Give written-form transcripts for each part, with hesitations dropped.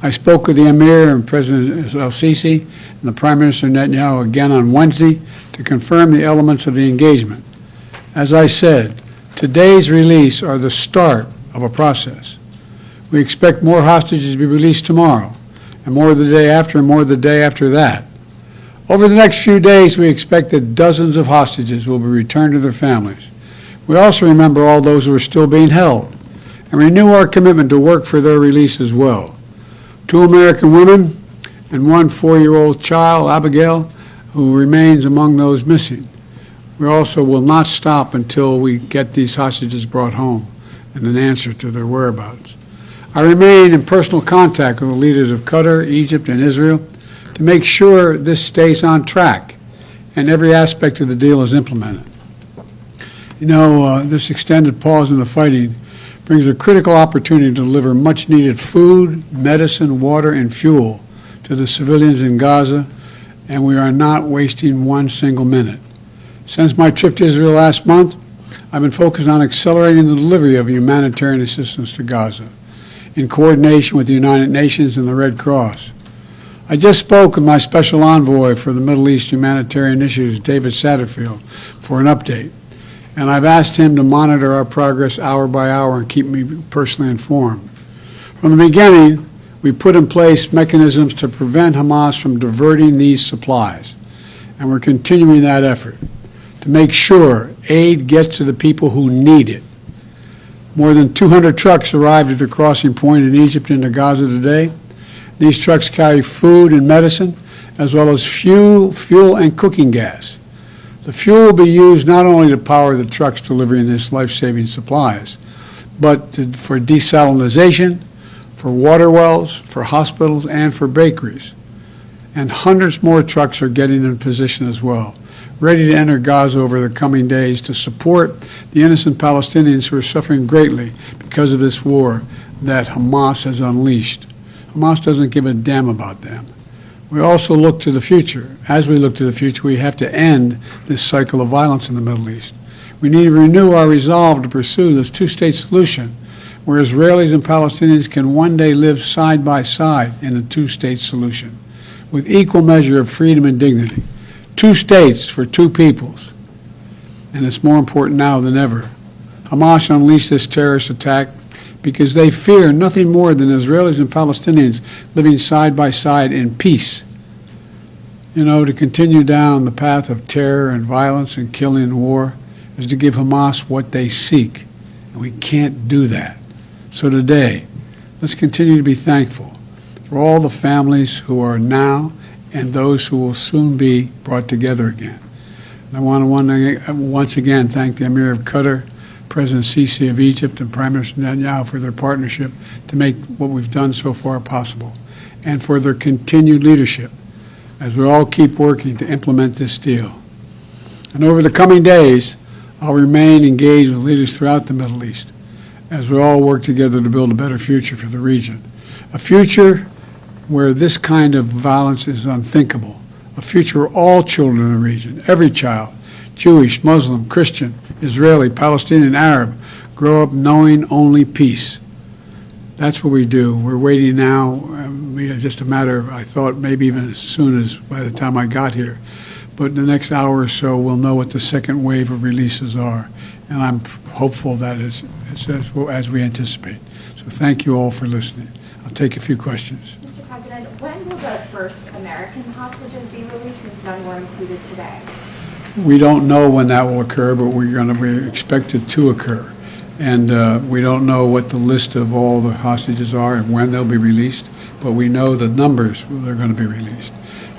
I spoke with the Emir and President el-Sisi and the Prime Minister Netanyahu again on Wednesday to confirm the elements of the engagement. As I said, today's release are the start of a process. We expect more hostages to be released tomorrow, and more the day after, and more the day after that. Over the next few days, we expect that dozens of hostages will be returned to their families. We also remember all those who are still being held, and renew our commitment to work for their release as well. 2 American women and 1 4-year-old child, Abigail, who remains among those missing. We also will not stop until we get these hostages brought home and an answer to their whereabouts. I remain in personal contact with the leaders of Qatar, Egypt, and Israel to make sure this stays on track and every aspect of the deal is implemented. You know, this extended pause in the fighting brings a critical opportunity to deliver much-needed food, medicine, water, and fuel to the civilians in Gaza, and we are not wasting one single minute. Since my trip to Israel last month, I've been focused on accelerating the delivery of humanitarian assistance to Gaza in coordination with the United Nations and the Red Cross. I just spoke with my special envoy for the Middle East humanitarian issues, David Satterfield, for an update, and I've asked him to monitor our progress hour by hour and keep me personally informed. From the beginning, we put in place mechanisms to prevent Hamas from diverting these supplies, and we're continuing that effort to make sure aid gets to the people who need it. More than 200 trucks arrived at the crossing point in Egypt into Gaza today. These trucks carry food and medicine, as well as fuel and cooking gas. The fuel will be used not only to power the trucks delivering this life-saving supplies, but for desalination, for water wells, for hospitals, and for bakeries. And hundreds more trucks are getting in position as well, ready to enter Gaza over the coming days to support the innocent Palestinians who are suffering greatly because of this war that Hamas has unleashed. Hamas doesn't give a damn about them. We also look to the future. As we look to the future, we have to end this cycle of violence in the Middle East. We need to renew our resolve to pursue this two-state solution where Israelis and Palestinians can one day live side by side in a two-state solution with equal measure of freedom and dignity. 2 states for 2 peoples. And it's more important now than ever. Hamas unleashed this terrorist attack because they fear nothing more than Israelis and Palestinians living side by side in peace. You know, to continue down the path of terror and violence and killing and war is to give Hamas what they seek. And we can't do that. So today, let's continue to be thankful for all the families who are now and those who will soon be brought together again. And I want to once again thank the Emir of Qatar, President Sisi of Egypt, and Prime Minister Netanyahu for their partnership to make what we've done so far possible, and for their continued leadership as we all keep working to implement this deal. And over the coming days, I'll remain engaged with leaders throughout the Middle East as we all work together to build a better future for the region, a future where this kind of violence is unthinkable, a future where all children in the region, every child, Jewish, Muslim, Christian, Israeli, Palestinian, Arab, grow up knowing only peace. That's what we do. We're waiting now, just a matter of, I thought maybe even as soon as by the time I got here, but in the next hour or so we'll know what the second wave of releases are, and I'm hopeful that it's as we anticipate. So thank you all for listening. I'll take a few questions. Mr. President, when will the first American hostages be released since none were included today? We don't know when that will occur, but we expect it to occur. And we don't know what the list of all the hostages are and when they'll be released, but we know the numbers they're going to be released.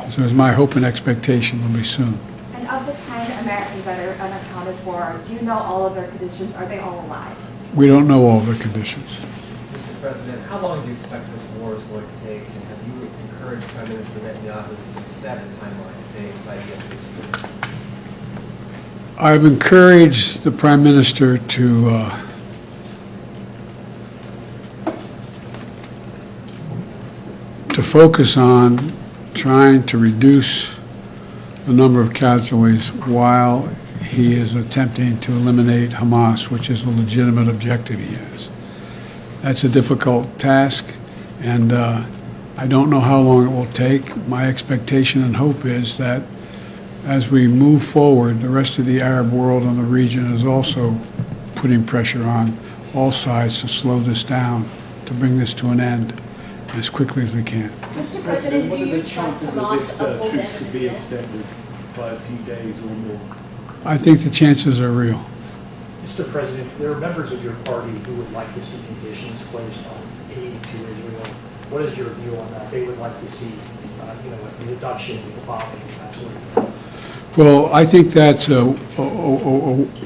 So it's my hope and expectation they'll be soon. And of the 10 Americans that are unaccounted for, do you know all of their conditions? Are they all alive? We don't know all their conditions. Mr. President, how long do you expect this war is going to take, and have you encouraged Prime Minister Netanyahu to set a timeline, say, by the end of this year? I've encouraged the Prime Minister to focus on trying to reduce the number of casualties while he is attempting to eliminate Hamas, which is a legitimate objective he has. That's a difficult task, and I don't know how long it will take. My expectation and hope is that as we move forward, the rest of the Arab world and the region is also putting pressure on all sides to slow this down, to bring this to an end as quickly as we can. Mr. President, do what are you the trust chances of Hamas this to uphold truce could be that? extended by a few days or more? I think the chances are real. Mr. President, there are members of your party who would like to see conditions placed on aid to Israel. What is your view on that? They would like to see, a reduction in the bombing and that sort of thing. Well, I think that's a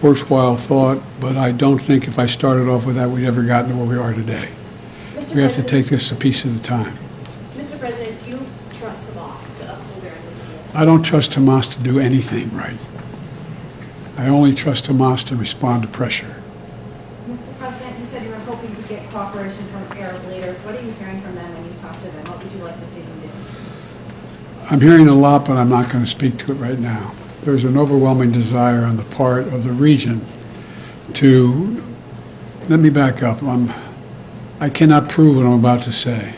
worthwhile thought, but I don't think if I started off with that, we'd ever gotten to where we are today. Mr. We have to President- take this a piece at a time. Mr. President, do you trust Hamas to uphold their end of the deal? I don't trust Hamas to do anything right. I only trust Hamas to respond to pressure. Mr. President, you said you were hoping to get cooperation from Arab leaders. What are you hearing from them when you talk to them? What would you like to see them do? I'm hearing a lot, but I'm not going to speak to it right now. There's an overwhelming desire on the part of the region to, let me back up. I cannot prove what I'm about to say,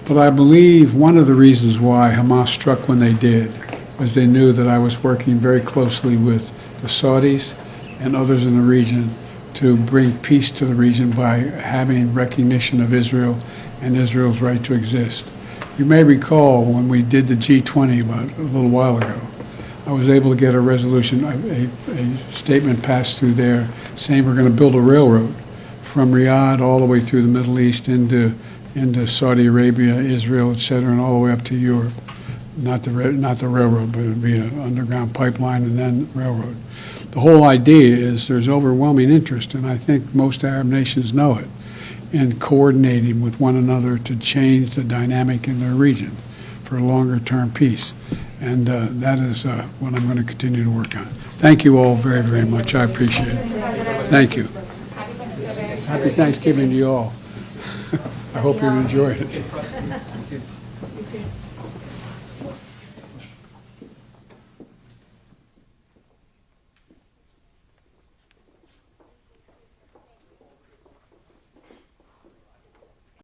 but I believe one of the reasons why Hamas struck when they did was they knew that I was working very closely with the Saudis and others in the region to bring peace to the region by having recognition of Israel and Israel's right to exist. You may recall when we did the G20 about a little while ago, I was able to get a resolution, a statement passed through there saying we're going to build a railroad from Riyadh all the way through the Middle East into Saudi Arabia, Israel, et cetera, and all the way up to Europe. Not the railroad, but it would be an underground pipeline and then railroad. The whole idea is there's overwhelming interest, and I think most Arab nations know it, in coordinating with one another to change the dynamic in their region for a longer-term peace. And that is what I'm going to continue to work on. Thank you all very, very much. I appreciate it. Thank you. Happy Thanksgiving to you all. I hope you enjoyed it. You too.